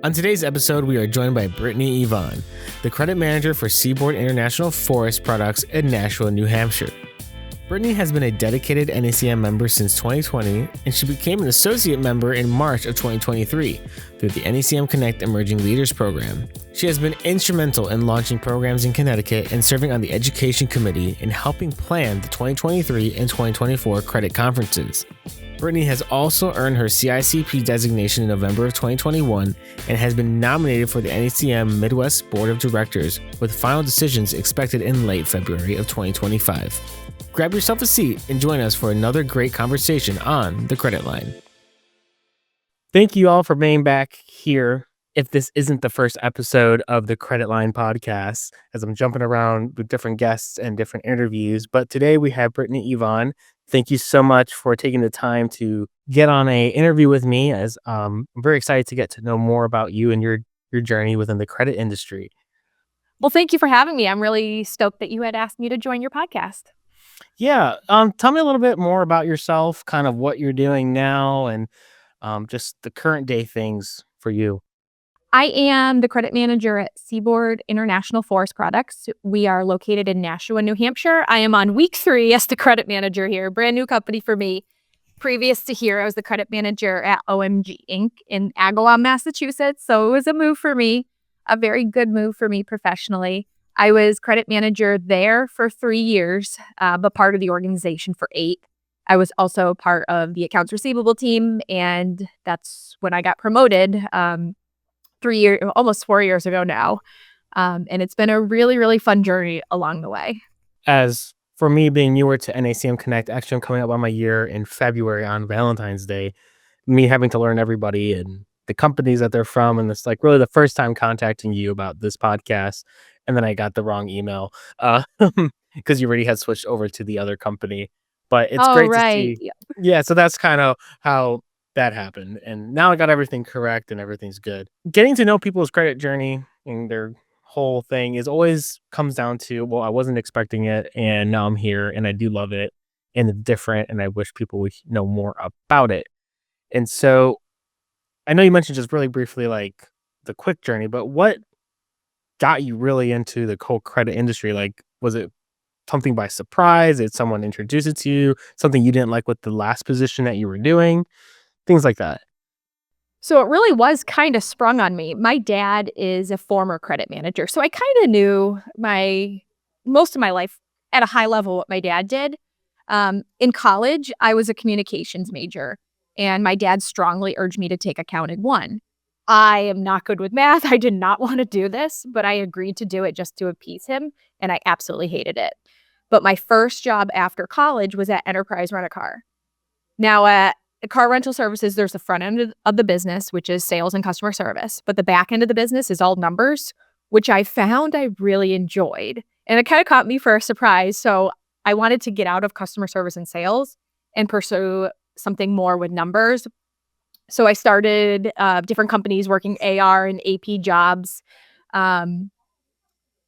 On today's episode, we are joined by Brittany Yvon, the credit manager for Seaboard International Forest Products in Nashua, New Hampshire. Brittany has been a dedicated NACM member since 2020, and she became an associate member in March of 2023 through the NACM Connect Emerging Leaders Program. She has been instrumental in launching programs in Connecticut and serving on the Education Committee in helping plan the 2023 and 2024 credit conferences. Brittany has also earned her CICP designation in November of 2021 and has been nominated for the NACM Midwest Board of Directors, with final decisions expected in late February of 2025. Grab yourself a seat and join us for another great conversation on The Credit Line. Thank you all for being back here. If this isn't the first episode of the Credit Line podcast, as I'm jumping around with different guests and different interviews, but today we have Brittany Yvon. Thank you so much for taking the time to get on a interview with me, as I'm very excited to get to know more about you and your journey within the credit industry. Well, thank you for having me. I'm really stoked that you had asked me to join your podcast. Yeah. Tell me a little bit more about yourself, kind of what you're doing now, and just the current day things for you. I am the credit manager at Seaboard International Forest Products. We are located in Nashua, New Hampshire. I am on week 3 as the credit manager here. Brand new company for me. Previous to here, I was the credit manager at OMG Inc. in Agawam, Massachusetts. So it was a move for me, a very good move for me professionally. I was credit manager there for 3 years, but part of the organization for 8. I was also part of the accounts receivable team, and that's when I got promoted 4 years ago now. And it's been a really, really fun journey along the way. As for me being newer to NACM Connect, actually I'm coming up on my year in February on Valentine's Day, me having to learn everybody and the companies that they're from, and it's like really the first time contacting you about this podcast. And then I got the wrong email because you already had switched over to the other company. But it's great to see. Yeah, so that's kind of how that happened. And now I got everything correct and everything's good. Getting to know people's credit journey and their whole thing is always comes down to, well, I wasn't expecting it and now I'm here and I do love it and it's different and I wish people would know more about it. And so I know you mentioned just really briefly like the quick journey, but what got you really into the whole credit industry? Like, was it something by surprise? Did someone introduce it to you? Something you didn't like with the last position that you were doing? Things like that. So it really was kind of sprung on me. My dad is a former credit manager. So I kind of knew most of my life at a high level what my dad did. In college, I was a communications major, and my dad strongly urged me to take accounting 1. I am not good with math. I did not want to do this, but I agreed to do it just to appease him, and I absolutely hated it. But my first job after college was at Enterprise Rent-A-Car. Now, at car rental services, there's the front end of the business, which is sales and customer service. But the back end of the business is all numbers, which I found I really enjoyed. And it kind of caught me for a surprise. So I wanted to get out of customer service and sales and pursue something more with numbers. So I started different companies working AR and AP jobs.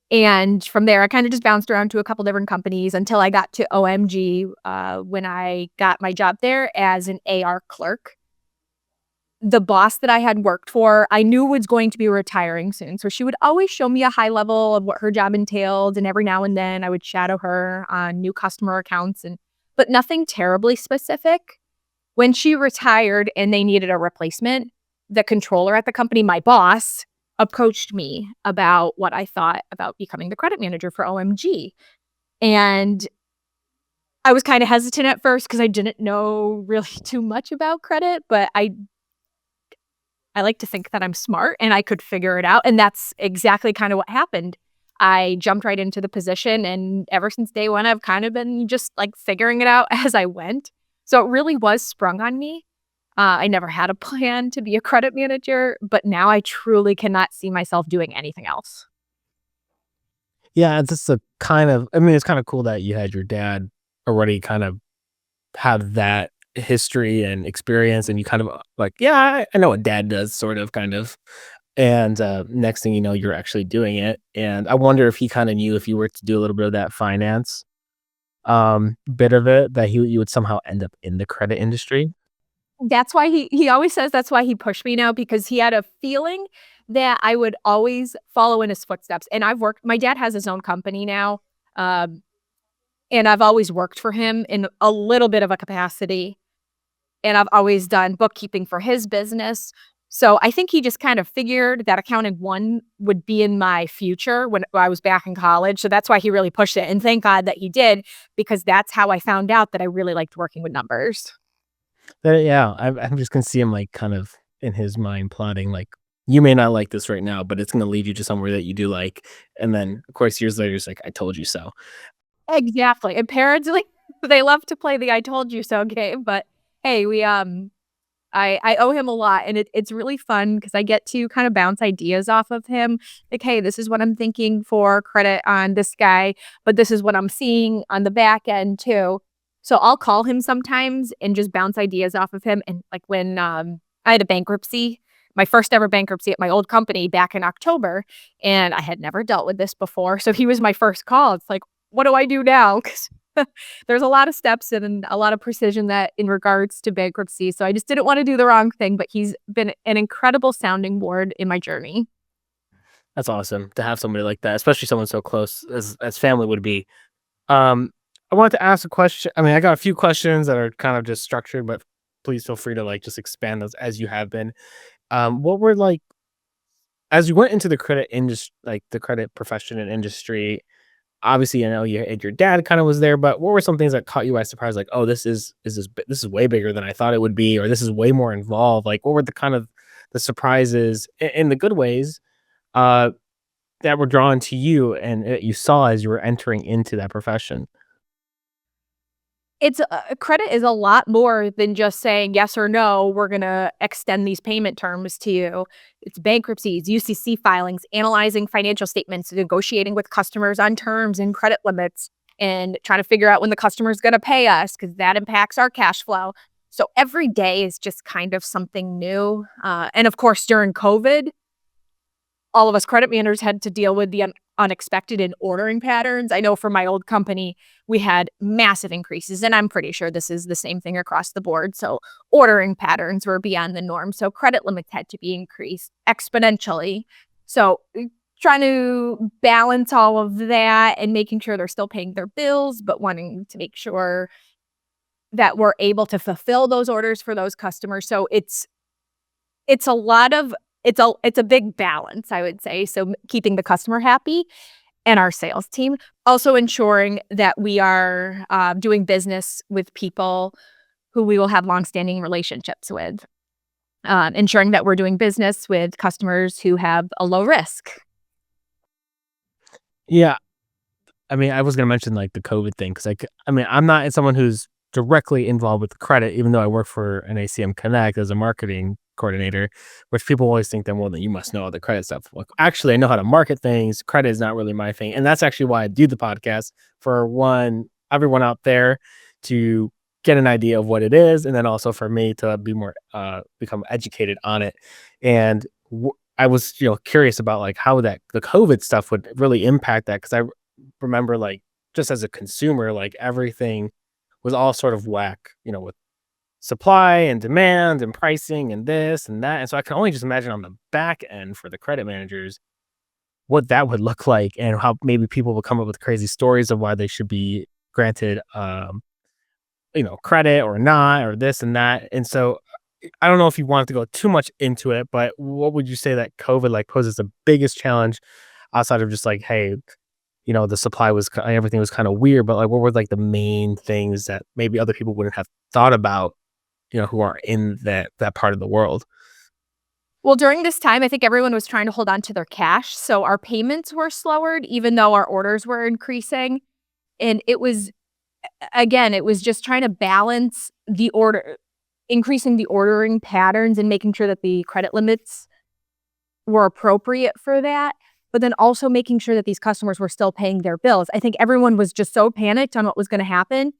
And from there, I kind of just bounced around to a couple different companies until I got to OMG when I got my job there as an AR clerk. The boss that I had worked for, I knew was going to be retiring soon. So she would always show me a high level of what her job entailed. And every now and then I would shadow her on new customer accounts, but nothing terribly specific. When she retired and they needed a replacement, the controller at the company, my boss, approached me about what I thought about becoming the credit manager for OMG. And I was kind of hesitant at first because I didn't know really too much about credit, but I like to think that I'm smart and I could figure it out. And that's exactly kind of what happened. I jumped right into the position, and ever since day one, I've kind of been just like figuring it out as I went. So it really was sprung on me. I never had a plan to be a credit manager, but now I truly cannot see myself doing anything else. Yeah, it's just it's kind of cool that you had your dad already kind of have that history and experience, and you kind of like, yeah, I know what dad does, sort of, kind of. And next thing you know, you're actually doing it. And I wonder if he kind of knew if you were to do a little bit of that finance bit of it, that you would somehow end up in the credit industry. That's why he always says that's why he pushed me now, because he had a feeling that I would always follow in his footsteps, and my dad has his own company now, um, and I've always worked for him in a little bit of a capacity, and I've always done bookkeeping for his business. So I think he just kind of figured that accounting 1 would be in my future when I was back in college, so that's why he really pushed it, and thank God that he did, because that's how I found out that I really liked working with numbers. Yeah, I'm just gonna see him like kind of in his mind plotting like you may not like this right now, but it's gonna lead you to somewhere that you do like, and then of course years later it's like I told you so. Exactly, and parents, like, they love to play the "I told you so" game, but hey, I owe him a lot, and it's really fun because I get to kind of bounce ideas off of him. Like, "Hey, this is what I'm thinking for credit on this guy, but this is what I'm seeing on the back end too." So I'll call him sometimes and just bounce ideas off of him, and, like, when, I had a bankruptcy, my first ever bankruptcy at my old company back in October, and I had never dealt with this before, so he was my first call. It's like, "What do I do now?" 'Cause there's a lot of steps and a lot of precision that in regards to bankruptcy, so I just didn't wanna do the wrong thing, but he's been an incredible sounding board in my journey. That's awesome to have somebody like that, especially someone so close as family would be. Um, I wanted to ask a question. I mean, I got a few questions that are kind of just structured, but please feel free to like just expand those as you have been. What were like as you went into the credit industry, like the credit profession and industry? Obviously, I know your dad kind of was there, but what were some things that caught you by surprise? Like, oh, this is way bigger than I thought it would be, or this is way more involved. Like, what were the kind of the surprises in the good ways uh, that were drawn to you and you saw as you were entering into that profession? It's credit is a lot more than just saying yes or no, we're gonna extend these payment terms to you. It's bankruptcies, UCC filings, analyzing financial statements, negotiating with customers on terms and credit limits, and trying to figure out when the customer's gonna pay us because that impacts our cash flow. So every day is just kind of something new. And of course, during COVID, all of us credit managers had to deal with the unexpected in ordering patterns. I know for my old company, we had massive increases, and I'm pretty sure this is the same thing across the board. So ordering patterns were beyond the norm. So credit limits had to be increased exponentially. So trying to balance all of that and making sure they're still paying their bills, but wanting to make sure that we're able to fulfill those orders for those customers. So it's a lot of it's a big balance, I would say. So keeping the customer happy and our sales team, also ensuring that we are doing business with people who we will have longstanding relationships with, ensuring that we're doing business with customers who have a low risk. Yeah, I mean, I was gonna mention like the COVID thing because I mean, I'm not someone who's directly involved with credit, even though I work for an ACM Connect as a marketing coordinator, which people always think that, well, then you must know all the credit stuff. Like, actually, I know how to market things. Credit is not really my thing, and that's actually why I do the podcast for everyone out there to get an idea of what it is, and then also for me to be more become educated on it. And I was curious about like how that the COVID stuff would really impact that because I remember like just as a consumer, like everything was all sort of whack, with supply and demand and pricing and this and that. And so I can only just imagine on the back end for the credit managers what that would look like and how maybe people will come up with crazy stories of why they should be granted credit or not or this and that. And so I don't know if you wanted to go too much into it, but what would you say that COVID like poses the biggest challenge outside of just like, hey, the supply was everything was kind of weird, but like, what were like the main things that maybe other people wouldn't have thought about, who are in that part of the world? Well, during this time, I think everyone was trying to hold on to their cash. So our payments were slowered, even though our orders were increasing. And it was, again, it was just trying to balance increasing the ordering patterns and making sure that the credit limits were appropriate for that, but then also making sure that these customers were still paying their bills. I think everyone was just so panicked on what was going to happen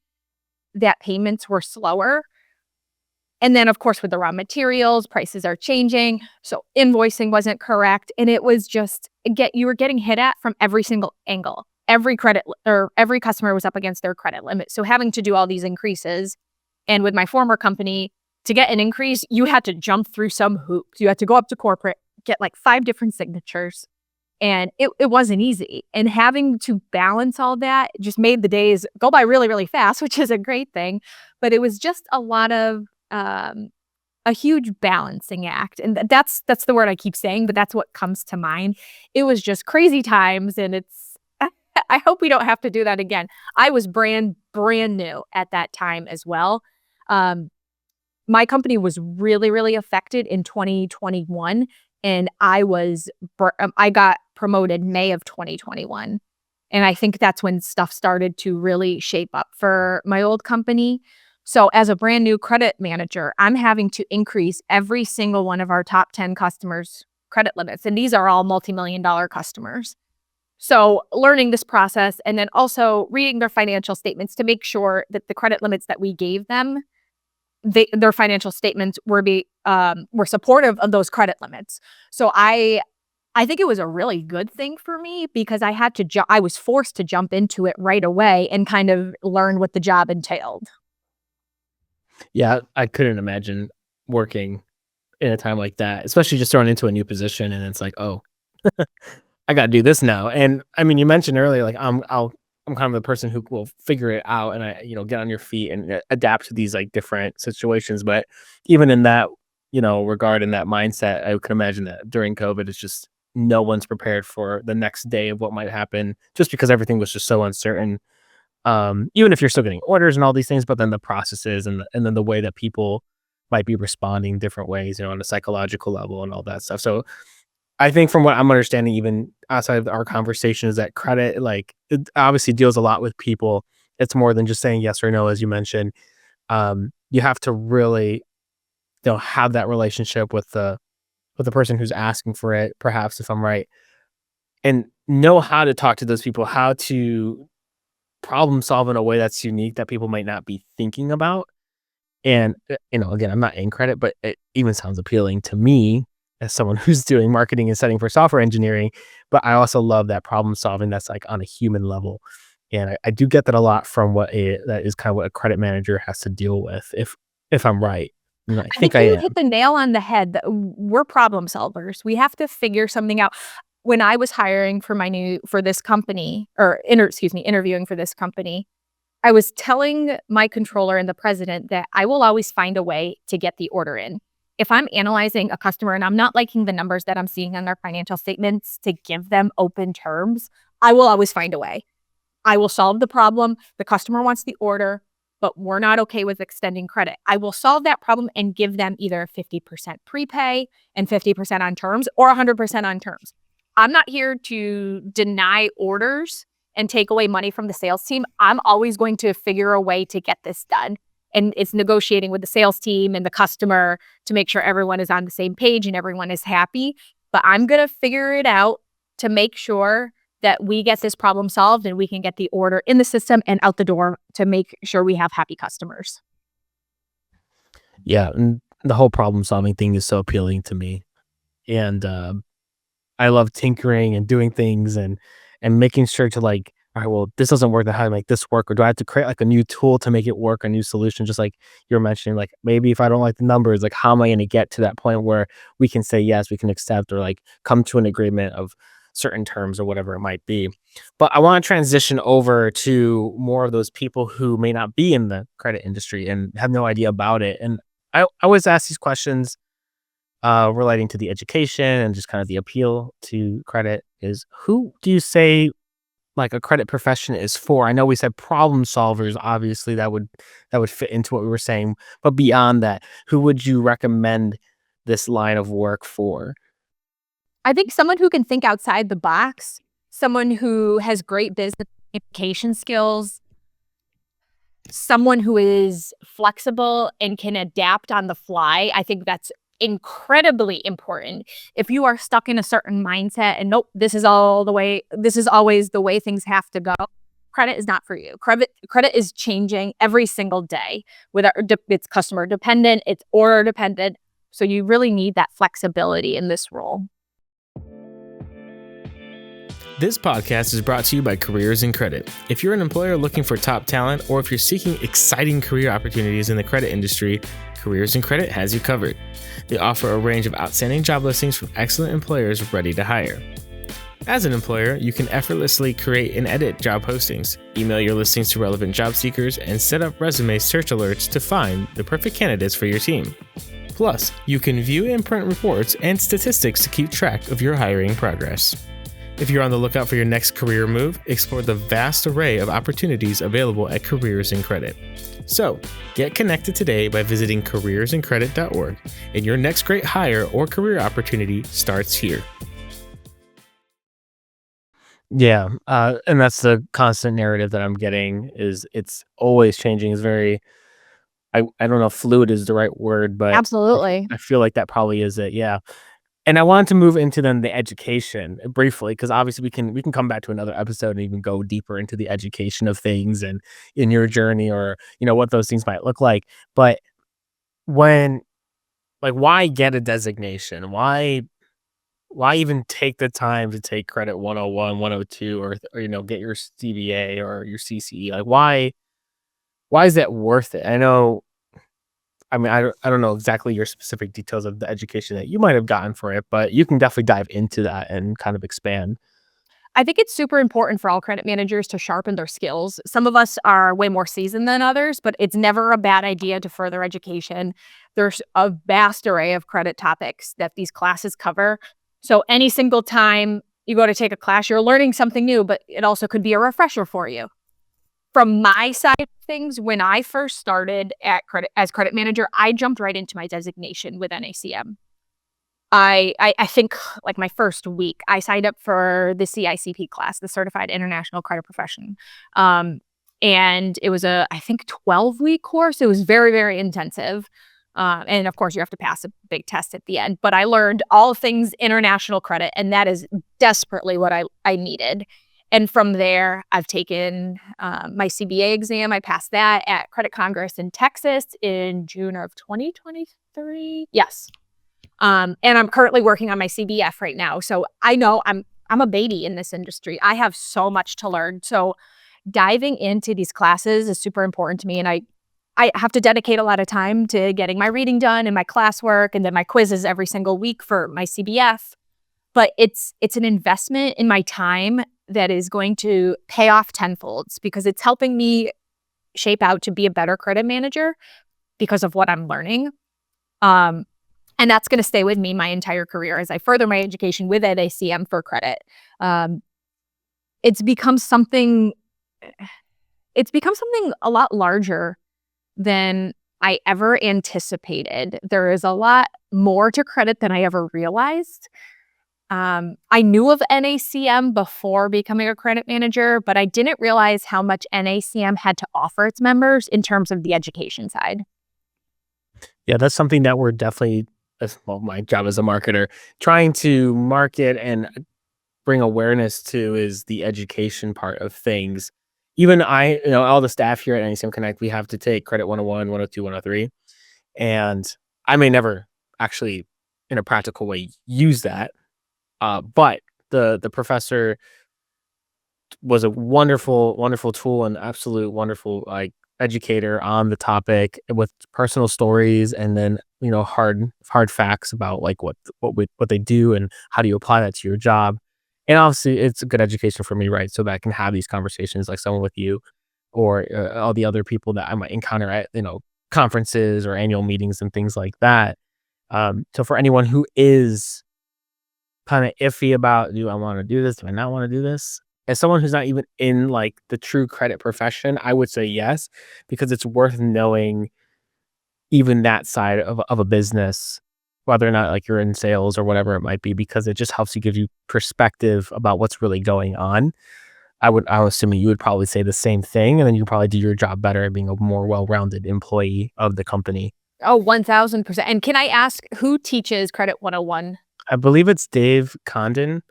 that payments were slower. And then, of course, with the raw materials, prices are changing. So invoicing wasn't correct. And it was just you were getting hit at from every single angle. Every customer was up against their credit limit. So having to do all these increases. And with my former company, to get an increase, you had to jump through some hoops. You had to go up to corporate, get like 5 different signatures. And it wasn't easy. And having to balance all that just made the days go by really, really fast, which is a great thing. But it was just a lot of a huge balancing act. And that's the word I keep saying, but that's what comes to mind. It was just crazy times, and I hope we don't have to do that again. I was brand new at that time as well. My company was really, really affected in 2021, and I got promoted May of 2021. And I think that's when stuff started to really shape up for my old company. So as a brand new credit manager, I'm having to increase every single one of our top 10 customers' credit limits. And these are all multi-million-dollar customers. So learning this process and then also reading their financial statements to make sure that the credit limits that we gave them, their financial statements were supportive of those credit limits. So I think it was a really good thing for me because I was forced to jump into it right away and kind of learn what the job entailed. Yeah, I couldn't imagine working in a time like that, especially just thrown into a new position and it's like, "Oh, I gotta do this now." And I mean, you mentioned earlier, like, I'm kind of the person who will figure it out and get on your feet and adapt to these like different situations. But even in that, regard in that mindset, I can imagine that during COVID, it's just no one's prepared for the next day of what might happen just because everything was just so uncertain. Even if you're still getting orders and all these things, but then the processes and then the way that people might be responding different ways, on a psychological level and all that stuff. So I think from what I'm understanding, even outside of our conversation, is that credit, like, it obviously deals a lot with people. It's more than just saying yes or no, as you mentioned. You have to really, have that relationship with the person who's asking for it, perhaps if I'm right, and know how to talk to those people, how to problem solve in a way that's unique that people might not be thinking about. And, again, I'm not in credit, but it even sounds appealing to me as someone who's doing marketing and setting for software engineering. But I also love that problem solving that's like on a human level. And I do get that a lot from that is kind of what a credit manager has to deal with, if I'm right. And I I think think I you am. hit the nail on the head. We're problem solvers. We have to figure something out. When I was hiring for this company, or interviewing for this company, I was telling my controller and the president that I will always find a way to get the order in. If I'm analyzing a customer and I'm not liking the numbers that I'm seeing on their financial statements to give them open terms, I will always find a way. I will solve the problem. The customer wants the order, but we're not okay with extending credit. I will solve that problem and give them either 50% prepay and 50% on terms or 100% on terms. I'm not here to deny orders and take away money from the sales team. I'm always going to figure a way to get this done. And it's negotiating with the sales team and the customer to make sure everyone is on the same page and everyone is happy. But I'm going to figure it out to make sure that we get this problem solved and we can get the order in the system and out the door to make sure we have happy customers. Yeah, and the whole problem solving thing is so appealing to me. And I love tinkering and doing things and making sure to like, all right, well, this doesn't work. Then how do I make this work? Or do I have to create like a new tool to make it work, a new solution? Just like you're mentioning, like maybe if I don't like the numbers, like how am I going to get to that point where we can say yes, we can accept, or like come to an agreement of certain terms or whatever it might be. But I want to transition over to more of those people who may not be in the credit industry and have no idea about it. And I always ask these questions relating to the education and just kind of the appeal to credit is who do you say like a credit profession is for? I know we said problem solvers, obviously that would fit into what we were saying, but beyond that, who would you recommend this line of work for? I think someone who can think outside the box, someone who has great business communication skills, someone who is flexible and can adapt on the fly. I think that's incredibly important. If you are stuck in a certain mindset and nope, this is always the way things have to go, credit is not for you. Credit is changing every single day. It's customer dependent, it's order dependent. So you really need that flexibility in this role. This podcast is brought to you by Careers in Credit. If you're an employer looking for top talent, or if you're seeking exciting career opportunities in the credit industry, Careers in Credit has you covered. They offer a range of outstanding job listings from excellent employers ready to hire. As an employer, you can effortlessly create and edit job postings, email your listings to relevant job seekers, and set up resume search alerts to find the perfect candidates for your team. Plus, you can view and print reports and statistics to keep track of your hiring progress. If you're on the lookout for your next career move, explore the vast array of opportunities available at Careers in Credit. So, get connected today by visiting careersincredit.org, and your next great hire or career opportunity starts here. Yeah, and that's the constant narrative that I'm getting is it's always changing. It's very, I don't know if fluid is the right word, but Absolutely. I feel like that probably is it. Yeah. And I wanted to move into then the education briefly, because obviously we can come back to another episode and even go deeper into the education of things and in your journey or, what those things might look like. But when, like, why get a designation? Why even take the time to take credit 101, 102, or get your CBA or your CCE? Like, why is that worth it? I don't know exactly your specific details of the education that you might have gotten for it, but you can definitely dive into that and kind of expand. I think it's super important for all credit managers to sharpen their skills. Some of us are way more seasoned than others, but it's never a bad idea to further education. There's a vast array of credit topics that these classes cover. So any single time you go to take a class, you're learning something new, but it also could be a refresher for you. From my side of things, when I first started as credit manager, I jumped right into my designation with NACM. I think like my first week, I signed up for the CICP class, the Certified International Credit Profession. And it was I think 12-week course. It was very, very intensive. And of course, you have to pass a big test at the end. But I learned all things international credit, and that is desperately what I needed. And from there, I've taken my CBA exam. I passed that at Credit Congress in Texas in June of 2023. Yes. And I'm currently working on my CBF right now. So I know I'm a baby in this industry. I have so much to learn. So diving into these classes is super important to me. And I have to dedicate a lot of time to getting my reading done and my classwork and then my quizzes every single week for my CBF. But it's an investment in my time that is going to pay off tenfold because it's helping me shape out to be a better credit manager because of what I'm learning. And that's going to stay with me my entire career as I further my education with NACM for credit. It's become something a lot larger than I ever anticipated. There is a lot more to credit than I ever realized. I knew of NACM before becoming a credit manager, but I didn't realize how much NACM had to offer its members in terms of the education side. Yeah, that's something that we're definitely, my job as a marketer, trying to market and bring awareness to is the education part of things. Even all the staff here at NACM Connect, we have to take credit 101, 102, 103. And I may never actually, in a practical way, use that. But the professor was a wonderful, wonderful tool and absolute wonderful educator on the topic with personal stories and then hard facts about like what they do and how do you apply that to your job. And obviously, it's a good education for me, right? So that I can have these conversations like someone with you or all the other people that I might encounter at conferences or annual meetings and things like that. So for anyone who is kind of iffy about, do I want to do this? Do I not want to do this? As someone who's not even in like the true credit profession, I would say yes, because it's worth knowing even that side of a business, whether or not like you're in sales or whatever it might be, because it just helps you give you perspective about what's really going on. I'm assuming you would probably say the same thing, and then you could probably do your job better at being a more well-rounded employee of the company. Oh, 1000%. And can I ask who teaches Credit 101? I believe it's Dave Condon.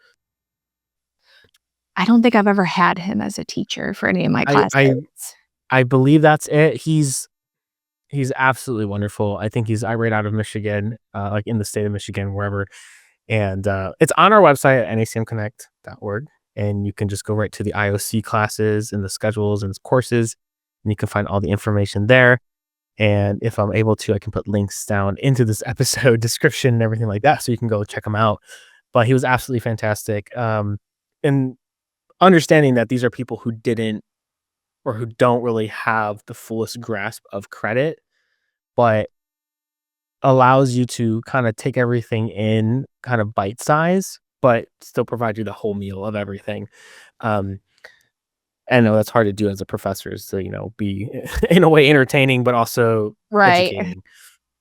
I don't think I've ever had him as a teacher for any of my classes. I believe that's it. He's absolutely wonderful. I think he's right out of Michigan, like in the state of Michigan, wherever. And it's on our website at nacmconnect.org. and you can just go right to the IOC classes and the schedules and courses, and you can find all the information there. And if I'm able to, I can put links down into this episode description and everything like that, so you can go check him out. But he was absolutely fantastic. And understanding that these are people who didn't or who don't really have the fullest grasp of credit, but allows you to kind of take everything in kind of bite size, but still provide you the whole meal of everything. Um, I know that's hard to do as a professor, is to, be in a way entertaining, but also Right. educating,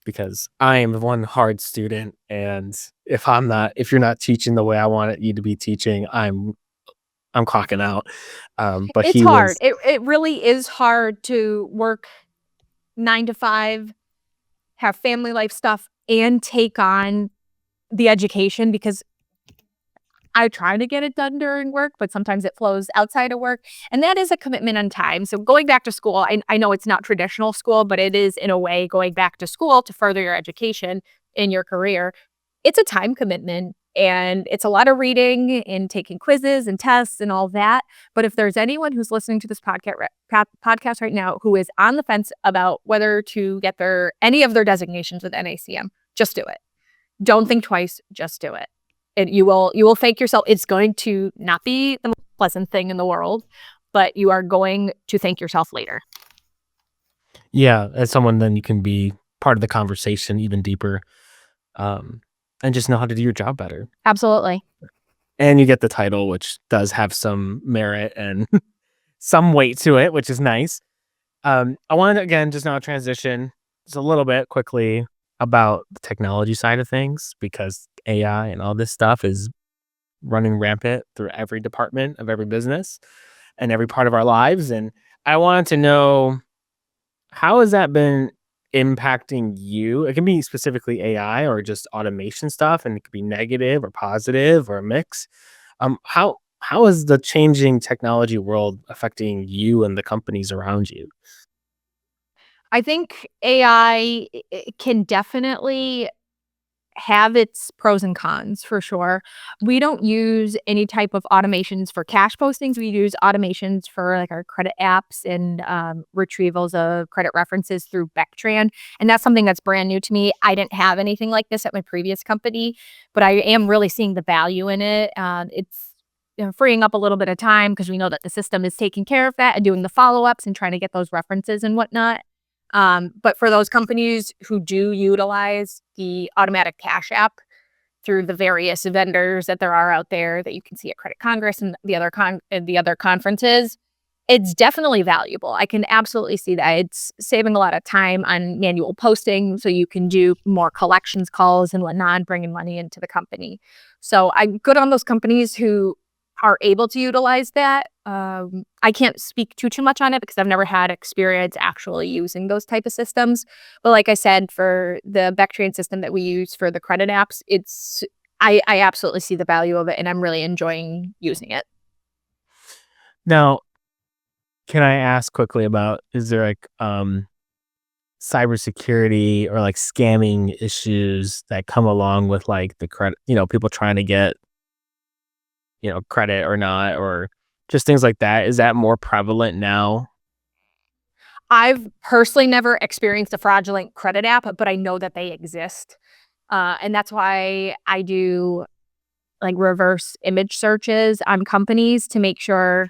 because I am one hard student. And if you're not teaching the way I want you to be teaching, I'm clocking out. But It's he hard. was, It really is hard to work 9 to 5, have family life stuff, and take on the education, because I try to get it done during work, but sometimes it flows outside of work, and that is a commitment on time. So going back to school, I know it's not traditional school, but it is in a way going back to school to further your education in your career. It's a time commitment, and it's a lot of reading and taking quizzes and tests and all that. But if there's anyone who's listening to this podcast right now who is on the fence about whether to get any of their designations with NACM, just do it. Don't think twice, just do it. You will thank yourself. It's going to not be the most pleasant thing in the world, but you are going to thank yourself later. yeah, as someone, then you can be part of the conversation even deeper, and just know how to do your job better. Absolutely. And you get the title, which does have some merit and some weight to it, which is nice. I wanted to, again, just now transition just a little bit quickly about the technology side of things, because AI and all this stuff is running rampant through every department of every business and every part of our lives. And I wanted to know, how has that been impacting you? It can be specifically AI or just automation stuff, and it could be negative or positive or a mix. How is the changing technology world affecting you and the companies around you? I think AI can definitely have its pros and cons for sure. We don't use any type of automations for cash postings. We use automations for like our credit apps and retrievals of credit references through Bectran. And that's something that's brand new to me. I didn't have anything like this at my previous company, but I am really seeing the value in it. It's freeing up a little bit of time because we know that the system is taking care of that and doing the follow-ups and trying to get those references and whatnot. But for those companies who do utilize the automatic cash app through the various vendors that there are out there that you can see at Credit Congress and the other conferences, it's definitely valuable. I can absolutely see that. It's saving a lot of time on manual posting, so you can do more collections calls and whatnot, bringing money into the company. So I'm good on those companies who are able to utilize that. I can't speak too much on it because I've never had experience actually using those type of systems. But like I said, for the Bectran system that we use for the credit apps, I absolutely see the value of it, and I'm really enjoying using it. Now, can I ask quickly about, is there like cybersecurity or like scamming issues that come along with like the credit, people trying to get, credit or not, or just things like that? Is that more prevalent now? I've personally never experienced a fraudulent credit app, but I know that they exist. And that's why I do like reverse image searches on companies to make sure,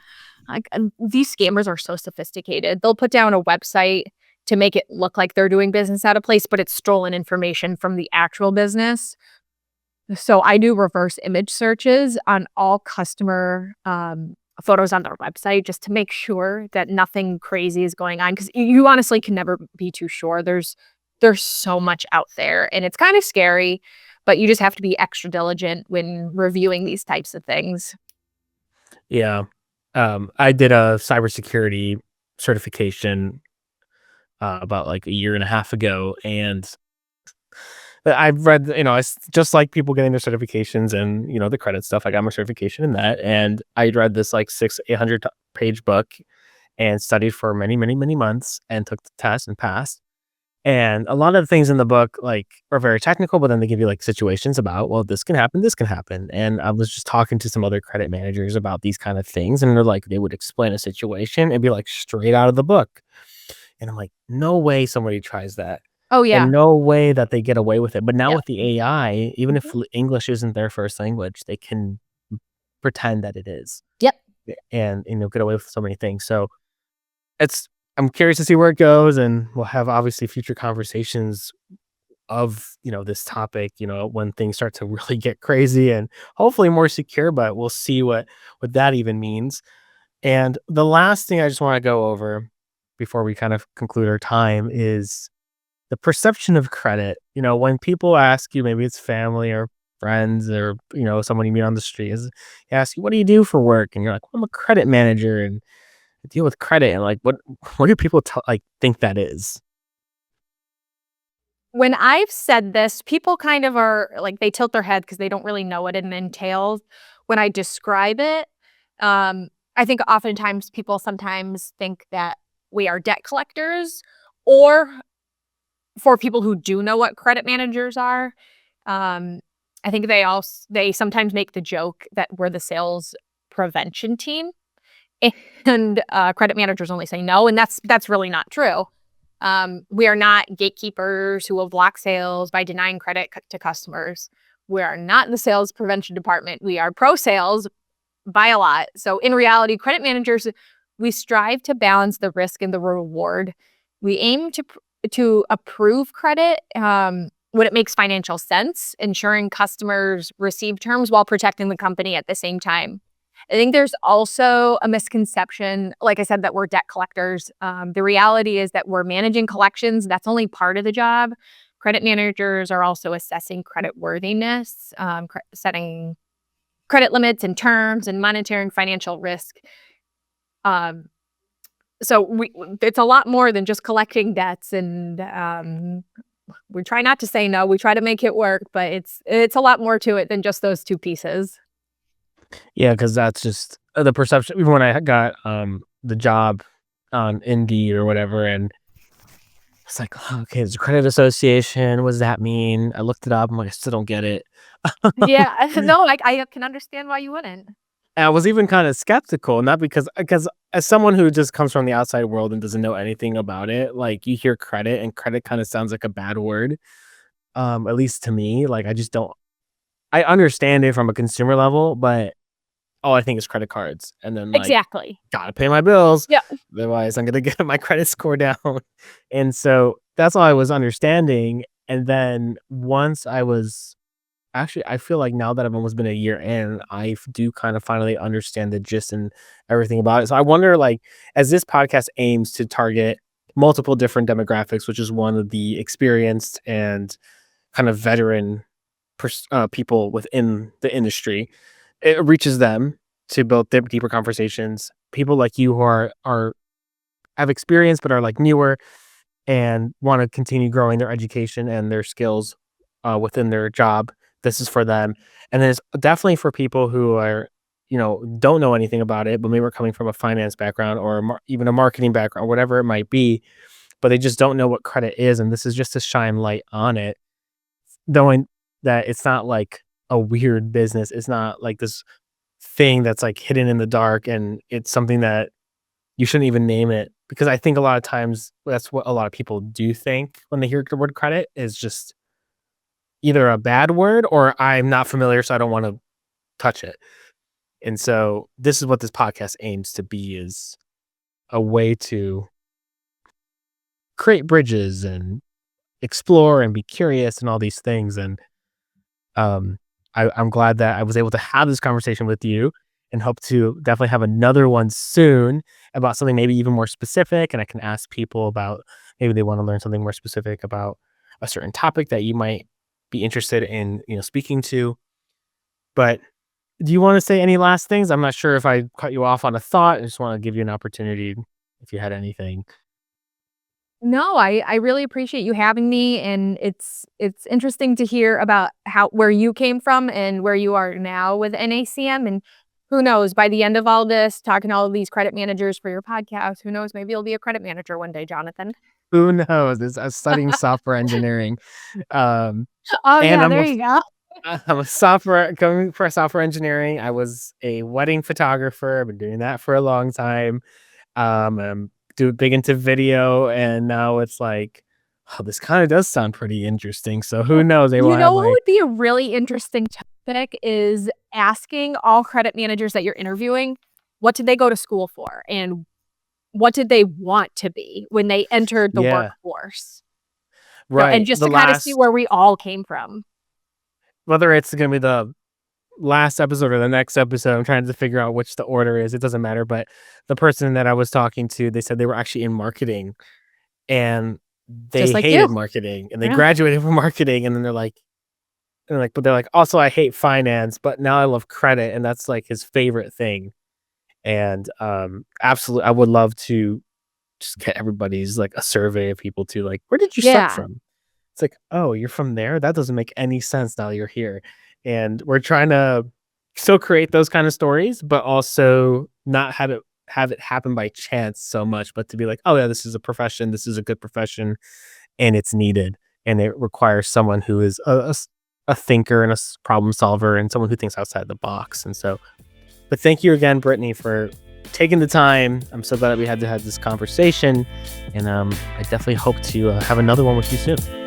like, these scammers are so sophisticated. They'll put down a website to make it look like they're doing business out of place, but it's stolen information from the actual business. So I do reverse image searches on all customer photos on their website just to make sure that nothing crazy is going on, because you honestly can never be too sure. There's so much out there, and it's kind of scary, but you just have to be extra diligent when reviewing these types of things. Yeah. I did a cybersecurity certification about like a year and a half ago, and I've read, it's just like people getting their certifications and, the credit stuff. I got my certification in that, and I read this like 800 page book and studied for many, many, many months and took the test and passed. And a lot of the things in the book like are very technical, but then they give you like situations about, well, this can happen, this can happen. And I was just talking to some other credit managers about these kind of things, and they're like, they would explain a situation and be like straight out of the book. And I'm like, no way somebody tries that. Oh, yeah. And no way that they get away with it. But now Yeah. with the AI, even if Mhm. English isn't their first language, they can pretend that it is. Yep. And get away with so many things. So it's I'm curious to see where it goes, and we'll have obviously future conversations of, this topic, when things start to really get crazy and hopefully more secure, but we'll see what that even means. And the last thing I just want to go over before we kind of conclude our time is the perception of credit. When people ask you, maybe it's family or friends or, someone you meet on the street, they ask you, what do you do for work? And you're like, well, I'm a credit manager and I deal with credit. And like, what do people think that is? When I've said this, people kind of are like, they tilt their head because they don't really know what it entails. When I describe it, I think oftentimes people sometimes think that we are debt collectors, or for people who do know what credit managers are, I think they sometimes make the joke that we're the sales prevention team, and credit managers only say no, and that's really not true. We are not gatekeepers who will block sales by denying credit to customers. We are not in the sales prevention department. We are pro sales by a lot. So in reality, credit managers, we strive to balance the risk and the reward. We aim to approve credit when it makes financial sense, ensuring customers receive terms while protecting the company at the same time. I think there's also a misconception, like I said, that we're debt collectors. The reality is that we're managing collections. That's only part of the job. Credit managers are also assessing credit worthiness, setting credit limits and terms, and monitoring financial risk. Um, so it's a lot more than just collecting debts, and we try not to say no. We try to make it work, but it's a lot more to it than just those two pieces. Yeah, because that's just the perception. Even when I got the job on Indeed or whatever, and it's like, "Oh, okay, there's a credit association. What does that mean?" I looked it up. I'm like, I still don't get it. Yeah, no, I can understand why you wouldn't. And I was even kind of skeptical, not because as someone who just comes from the outside world and doesn't know anything about it, like you hear credit and credit kind of sounds like a bad word. At least to me, like I just don't. I understand it from a consumer level, but all I think is credit cards, and then like Exactly. gotta pay my bills, Yeah. otherwise I'm gonna get my credit score down. And so that's all I was understanding. And then once I was actually, I feel like now that I've almost been a year in, do kind of finally understand the gist and everything about it. So I wonder, like, as this podcast aims to target multiple different demographics, which is one of the experienced and kind of veteran people within the industry, it reaches them to build deeper conversations. People like you who are have experience but are like newer and want to continue growing their education and their skills within their job. This is for them. And then it's definitely for people who are, don't know anything about it, but maybe are coming from a finance background or even a marketing background, whatever it might be, but they just don't know what credit is. And this is just to shine light on it, knowing that it's not like a weird business. It's not like this thing that's like hidden in the dark, and it's something that you shouldn't even name it, because I think a lot of times that's what a lot of people do think when they hear the word credit is just either a bad word or I'm not familiar, so I don't want to touch it. And so this is what this podcast aims to be, is a way to create bridges and explore and be curious and all these things. And um, I'm glad that I was able to have this conversation with you, and hope to definitely have another one soon about something maybe even more specific. And I can ask people about, maybe they want to learn something more specific about a certain topic that you might be interested in, speaking to. But do you want to say any last things? I'm not sure if I cut you off on a thought. I just want to give you an opportunity if you had anything. No, I really appreciate you having me, and it's interesting to hear about where you came from and where you are now with NACM. And who knows, by the end of all this, talking to all of these credit managers for your podcast, who knows, maybe you'll be a credit manager one day, Jonathan. Who knows? I'm studying software engineering. Um, Oh and yeah, there you go. I'm going for software engineering. I was a wedding photographer. I've been doing that for a long time. I'm big into video, and now it's like, oh, this kind of does sound pretty interesting. So who knows? They will You have know what like, would be a really interesting topic is asking all credit managers that you're interviewing, what did they go to school for and what did they want to be when they entered the yeah, workforce? And right. just to kind of see where we all came from. Whether it's going to be the last episode or the next episode, I'm trying to figure out which the order is. It doesn't matter. But the person that I was talking to, they said they were actually in marketing, and Just they like you. hated marketing, and they Yeah. graduated from marketing, and then but they're like, also I hate finance, but now I love credit, and that's like his favorite thing. And absolutely, I would love to just get everybody's like a survey of people to like, where did you start Yeah. from? It's like, oh, you're from there? That doesn't make any sense now you're here. And we're trying to still create those kind of stories, but also not have it happen by chance so much, but to be like, oh yeah, this is a profession, this is a good profession, and it's needed. And it requires someone who is a thinker and a problem solver and someone who thinks outside the box. And so, but thank you again, Brittany, for taking the time. I'm so glad that we had to have this conversation, and I definitely hope to have another one with you soon.